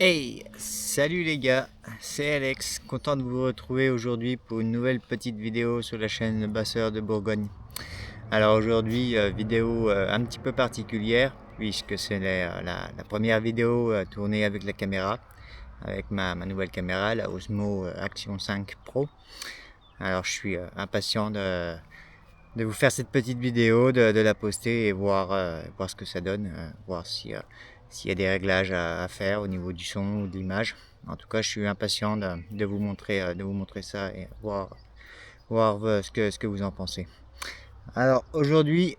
Hey, salut les gars, c'est Alex, content de vous retrouver aujourd'hui pour une nouvelle petite vidéo sur la chaîne Basseur de Bourgogne. Alors aujourd'hui, vidéo un petit peu particulière, puisque c'est la première vidéo tournée avec la caméra, avec ma nouvelle caméra, la Osmo Action 5 Pro. Alors je suis impatient de vous faire cette petite vidéo, de la poster et voir ce que ça donne, voir s'il y a des réglages à faire au niveau du son ou de l'image. En tout cas, je suis impatient de vous montrer ça et voir ce que vous en pensez. Alors aujourd'hui,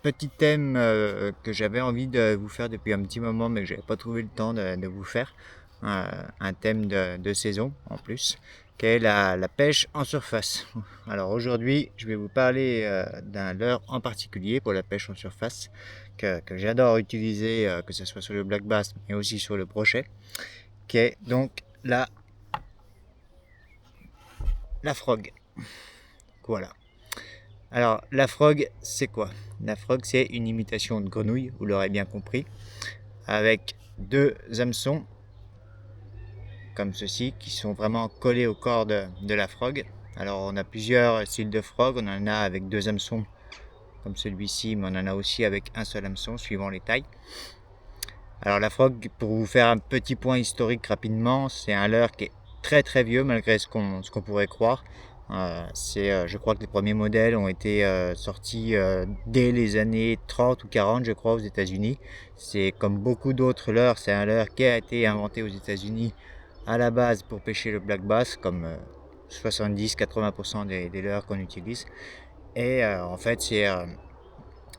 petit thème que j'avais envie de vous faire depuis un petit moment, mais que j'avais pas trouvé le temps de vous faire. Un thème de saison en plus, qui est la pêche en surface. Alors aujourd'hui, je vais vous parler d'un leurre en particulier pour la pêche en surface que j'adore utiliser, que ce soit sur le black bass, mais aussi sur le brochet, qui est donc la frog. Voilà. Alors, la frog, c'est quoi? La frog, c'est une imitation de grenouille, vous l'aurez bien compris, avec deux hameçons, comme ceci, qui sont vraiment collés au corps de la frog. Alors, on a plusieurs styles de frog, on en a avec deux hameçons, comme celui-ci, mais on en a aussi avec un seul hameçon, suivant les tailles. Alors, la frog, pour vous faire un petit point historique rapidement, c'est un leurre qui est très très vieux, malgré ce qu'on pourrait croire. Je crois que les premiers modèles ont été sortis dès les années 30 ou 40, je crois, aux États-Unis. C'est comme beaucoup d'autres leurres, c'est un leurre qui a été inventé aux États-Unis à la base pour pêcher le black bass, comme 70-80% des leurres qu'on utilise. Et en fait, c'est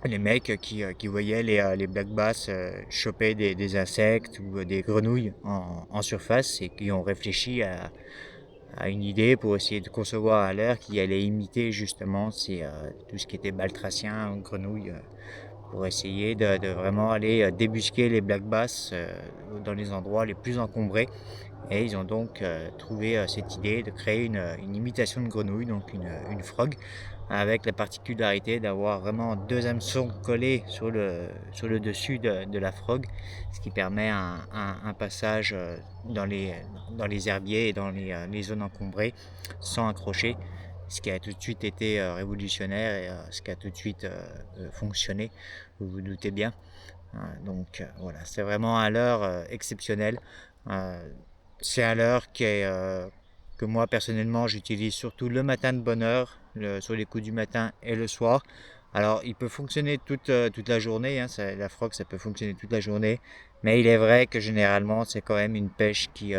les mecs qui voyaient les black bass choper des insectes ou des grenouilles en surface et qui ont réfléchi à une idée pour essayer de concevoir un leurre qui allait imiter justement tout ce qui était batracien, grenouille, pour essayer de vraiment aller débusquer les black bass dans les endroits les plus encombrés. Et ils ont donc trouvé cette idée de créer une imitation de grenouille, donc une frog, avec la particularité d'avoir vraiment deux hameçons collés sur le dessus de la frog, ce qui permet un passage dans les herbiers et dans les zones encombrées sans accrocher, ce qui a tout de suite été révolutionnaire et ce qui a tout de suite fonctionné, vous vous doutez bien. Donc voilà, c'est vraiment un leurre exceptionnel. Euh, c'est un leurre que moi personnellement j'utilise surtout le matin de bonne heure, sur les coups du matin et le soir. Alors il peut fonctionner toute la journée, hein, la frog ça peut fonctionner toute la journée, mais il est vrai que généralement c'est quand même une pêche qui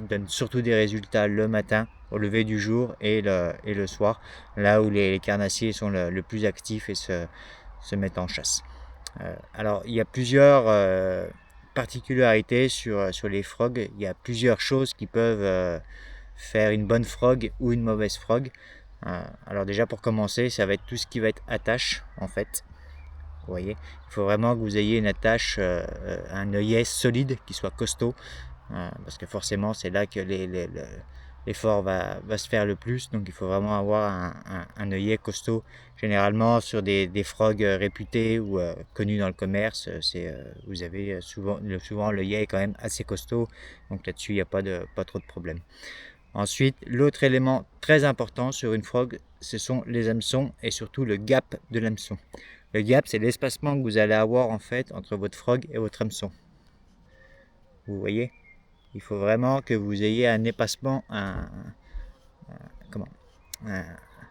donne surtout des résultats le matin, au lever du jour et le soir, là où les carnassiers sont le plus actifs et se mettent en chasse. Alors, il y a plusieurs particularités sur les frogs. Il y a plusieurs choses qui peuvent faire une bonne frog ou une mauvaise frog. Alors déjà, pour commencer, ça va être tout ce qui va être attache, en fait. Vous voyez, il faut vraiment que vous ayez une attache, un œillet solide, qui soit costaud, parce que forcément, c'est là que l'effort va se faire le plus. Donc, il faut vraiment avoir un œillet costaud. Généralement, sur des frogs réputés ou connus dans le commerce, vous avez souvent l'œillet est quand même assez costaud. Donc là-dessus, il n'y a pas trop de problème. Ensuite, l'autre élément très important sur une frog, ce sont les hameçons et surtout le gap de l'hameçon. Le gap, c'est l'espacement que vous allez avoir en fait entre votre frog et votre hameçon. Vous voyez? Il faut vraiment que vous ayez un espacement, comment, un,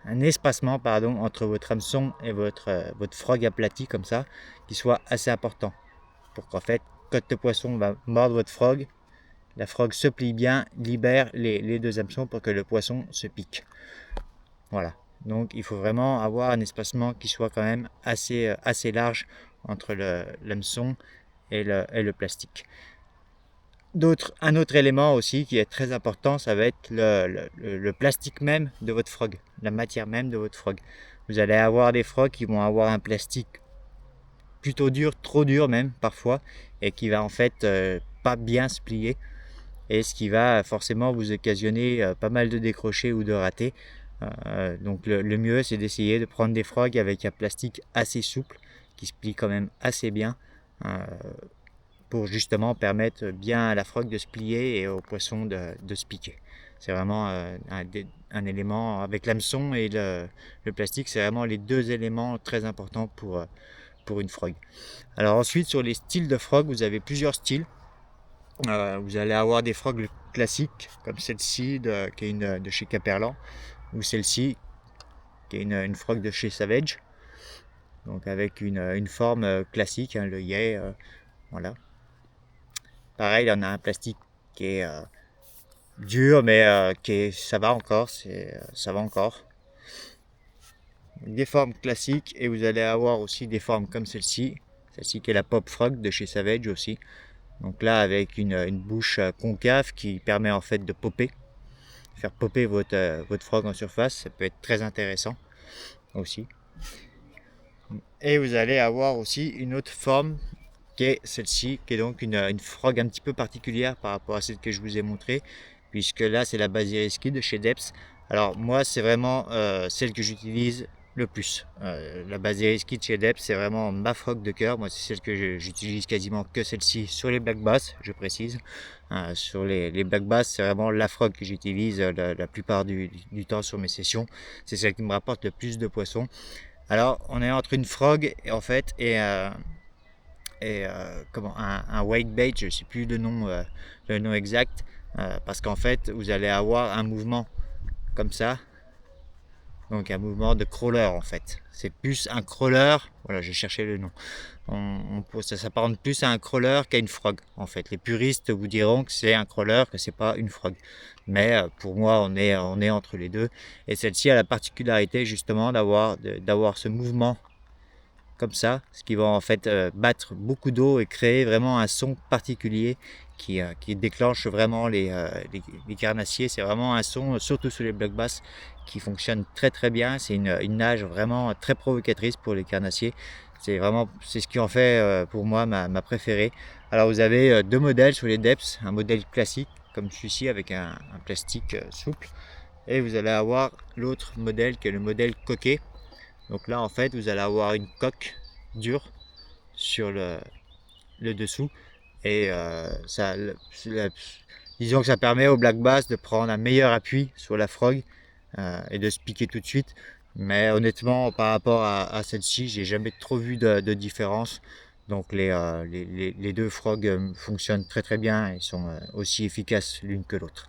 un espacement pardon, entre votre hameçon et votre frog aplati comme ça, qui soit assez important. Pour qu'en fait, quand le poisson va mordre votre frog, la frog se plie bien, libère les deux hameçons pour que le poisson se pique. Voilà. Donc il faut vraiment avoir un espacement qui soit quand même assez large entre l'hameçon et le plastique. Un autre élément aussi qui est très important, ça va être le plastique même de votre frog, la matière même de votre frog. Vous allez avoir des frogs qui vont avoir un plastique plutôt dur, trop dur même parfois, et qui va en fait pas bien se plier, et ce qui va forcément vous occasionner pas mal de décrochés ou de ratés. Donc le mieux c'est d'essayer de prendre des frogs avec un plastique assez souple, qui se plie quand même assez bien. pour justement permettre bien à la frog de se plier et au poisson de se piquer. C'est vraiment un élément avec l'hameçon et le plastique, c'est vraiment les deux éléments très importants pour une frog. Alors ensuite, sur les styles de frog, vous avez plusieurs styles. Vous allez avoir des frogs classiques comme celle-ci qui est une de chez Caperlan, ou celle-ci qui est une frog de chez Savage, donc avec une forme classique, hein, l'œillet, voilà. Pareil, il y en a un plastique qui est dur, mais ça va encore, ça va encore. Des formes classiques, et vous allez avoir aussi des formes comme celle-ci qui est la Pop Frog de chez Savage aussi. Donc là, avec une bouche concave qui permet en fait de popper, faire popper votre frog en surface, ça peut être très intéressant aussi. Et vous allez avoir aussi une autre forme qui est celle-ci, qui est donc une frog un petit peu particulière par rapport à celle que je vous ai montrée, puisque là c'est la Basiliskid de chez Depps. Alors moi c'est vraiment celle que j'utilise le plus. La Basiliskid chez Depps, c'est vraiment ma frog de cœur. Moi c'est celle que j'utilise quasiment que celle-ci sur les black bass, je précise. Sur les black bass, c'est vraiment la frog que j'utilise la plupart du temps sur mes sessions. C'est celle qui me rapporte le plus de poissons. Alors on est entre une frog en fait et un whitebait, je ne sais plus le nom exact, parce qu'en fait vous allez avoir un mouvement comme ça, donc un mouvement de crawler en fait. C'est plus un crawler, voilà, je cherchais le nom. Ça s'apparente plus à un crawler qu'à une frog en fait. Les puristes vous diront que c'est un crawler, que c'est pas une frog. Mais pour moi on est entre les deux. Et celle-ci a la particularité justement d'avoir ce mouvement comme ça, ce qui va en fait battre beaucoup d'eau et créer vraiment un son particulier qui déclenche vraiment les carnassiers. C'est vraiment un son, surtout sur les black bass, qui fonctionne très très bien. C'est une nage vraiment très provocatrice pour les carnassiers. C'est ce qui en fait pour moi ma préférée. Alors vous avez deux modèles sur les Depps, un modèle classique comme celui-ci avec un plastique souple, et vous allez avoir l'autre modèle qui est le modèle coquet. Donc là en fait vous allez avoir une coque dure sur le dessous, et disons que ça permet au black bass de prendre un meilleur appui sur la frog et de se piquer tout de suite. Mais honnêtement par rapport à celle-ci, j'ai jamais trop vu de différence. Donc les deux frogs fonctionnent très très bien et sont aussi efficaces l'une que l'autre.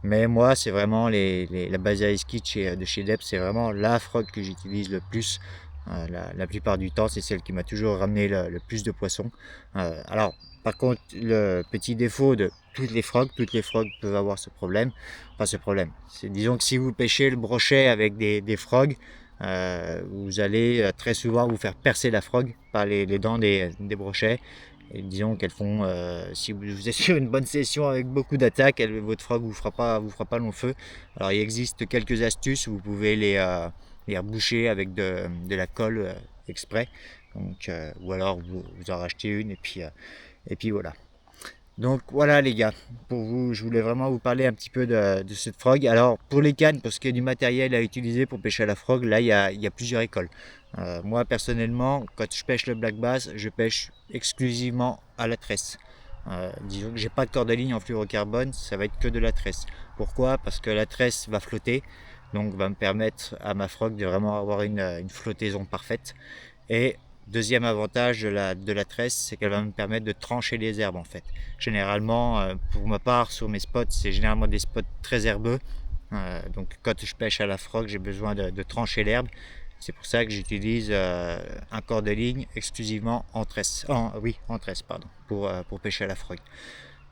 Mais moi, c'est vraiment la Basiliskid de chez Depps, c'est vraiment la frog que j'utilise le plus. La plupart du temps, c'est celle qui m'a toujours ramené le plus de poissons. Alors, par contre, le petit défaut de toutes les frogs peuvent avoir ce problème. Enfin, ce problème. Disons que si vous pêchez le brochet avec des frogs, vous allez très souvent vous faire percer la frog par les dents des brochets. Et disons qu'elles font, si vous êtes sur une bonne session avec beaucoup d'attaques, votre frog vous fera pas long feu. Alors il existe quelques astuces où vous pouvez les reboucher avec de la colle exprès. Donc, ou alors vous en rachetez une et puis voilà. Donc voilà les gars, pour vous, je voulais vraiment vous parler un petit peu de cette frog. Alors pour les cannes, pour ce qui est du matériel à utiliser pour pêcher à la frog, là il y a plusieurs écoles. Moi personnellement, quand je pêche le black bass, je pêche exclusivement à la tresse. Disons que j'ai pas de cordeline en fluorocarbone, ça va être que de la tresse. Pourquoi? Parce que la tresse va flotter, donc va me permettre à ma frog de vraiment avoir une flottaison parfaite. Et deuxième avantage de la tresse, c'est qu'elle va me permettre de trancher les herbes en fait. Généralement, pour ma part, sur mes spots, c'est généralement des spots très herbeux. Donc quand je pêche à la frog, j'ai besoin de trancher l'herbe. C'est pour ça que j'utilise un corps de ligne exclusivement en tresse, pour pêcher à la frog.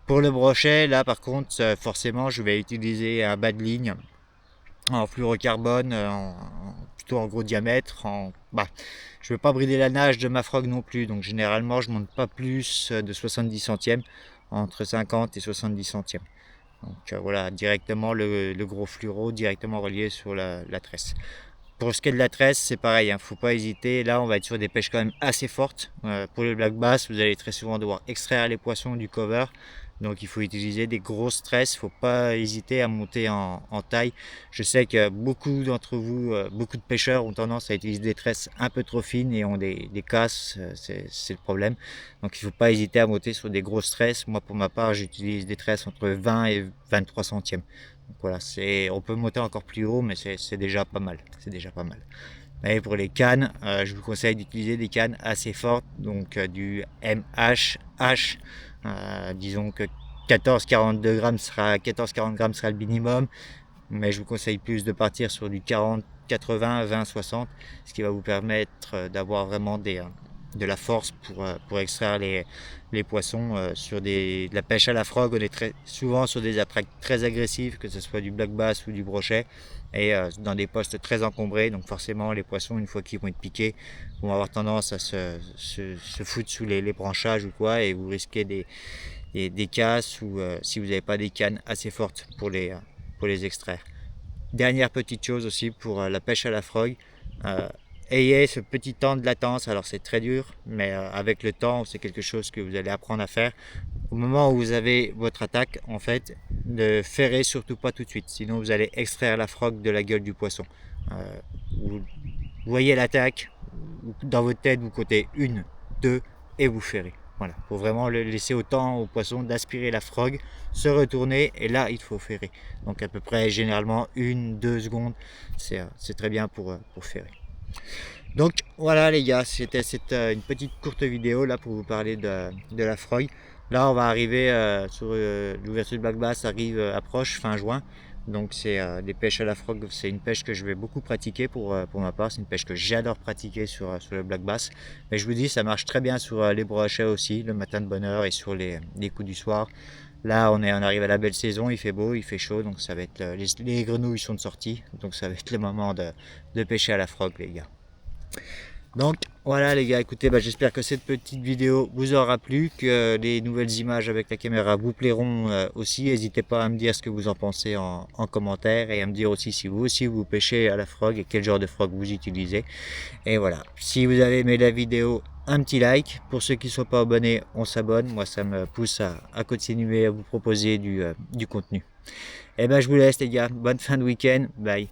Pour le brochet, là par contre, forcément, je vais utiliser un bas de ligne en fluorocarbone, plutôt en gros diamètre. Je ne veux pas brider la nage de ma frog non plus, donc généralement je monte pas plus de 70 centièmes, entre 50 et 70 centièmes. Donc voilà, directement le gros fluoro directement relié sur la tresse. Pour ce qui est de la tresse, c'est pareil, faut pas hésiter. Là, on va être sur des pêches quand même assez fortes. Pour le black bass, vous allez très souvent devoir extraire les poissons du cover. Donc il faut utiliser des grosses tresses, il ne faut pas hésiter à monter en taille. Je sais que beaucoup d'entre vous, beaucoup de pêcheurs ont tendance à utiliser des tresses un peu trop fines et ont des casses, c'est le problème. Donc il ne faut pas hésiter à monter sur des grosses tresses. Moi pour ma part j'utilise des tresses entre 20 et 23 centièmes. Donc voilà, on peut monter encore plus haut mais c'est déjà pas mal. C'est déjà pas mal. Et pour les cannes, je vous conseille d'utiliser des cannes assez fortes, donc du MHH. Disons que 14-42 grammes 14-40 grammes sera le minimum, mais je vous conseille plus de partir sur du 40, 80, 20, 60, ce qui va vous permettre d'avoir vraiment de la force pour extraire les poissons. Sur de la pêche à la frog, on est très souvent sur des attracts très agressives, que ce soit du black bass ou du brochet, et dans des postes très encombrés. Donc forcément, les poissons, une fois qu'ils vont être piqués, vont avoir tendance à se foutre sous les branchages ou quoi, et vous risquez des casses ou si vous n'avez pas des cannes assez fortes pour les extraire. Dernière petite chose aussi pour la pêche à la frog, ayez ce petit temps de latence. Alors c'est très dur, mais avec le temps, c'est quelque chose que vous allez apprendre à faire. Au moment où vous avez votre attaque, en fait, ne ferrez surtout pas tout de suite, sinon vous allez extraire la frog de la gueule du poisson. Vous voyez l'attaque, dans votre tête vous comptez 1, 2 et vous ferrez. Voilà, pour vraiment laisser autant au poisson d'aspirer la frog, se retourner et là il faut ferrer. Donc à peu près généralement 1-2 secondes, c'est très bien pour ferrer. Donc voilà les gars, c'était une petite courte vidéo là pour vous parler de la frog. Là on va arriver sur l'ouverture de Black Bass approche fin juin. Donc c'est des pêches à la frog, c'est une pêche que je vais beaucoup pratiquer pour ma part. C'est une pêche que j'adore pratiquer sur le black bass. Mais je vous dis, ça marche très bien sur les brochets aussi, le matin de bonne heure et sur les coups du soir. Là on arrive à la belle saison, il fait beau, il fait chaud, donc ça va être les grenouilles sont de sortie, donc ça va être le moment de pêcher à la frog les gars. Donc voilà les gars, écoutez, j'espère que cette petite vidéo vous aura plu, que les nouvelles images avec la caméra vous plairont aussi. N'hésitez pas à me dire ce que vous en pensez en commentaire et à me dire aussi si vous aussi vous pêchez à la frog et quel genre de frog vous utilisez. Et voilà, si vous avez aimé la vidéo, un petit like. Pour ceux qui ne sont pas abonnés, on s'abonne. Moi ça me pousse à continuer à vous proposer du contenu. Et je vous laisse les gars, bonne fin de week-end, bye.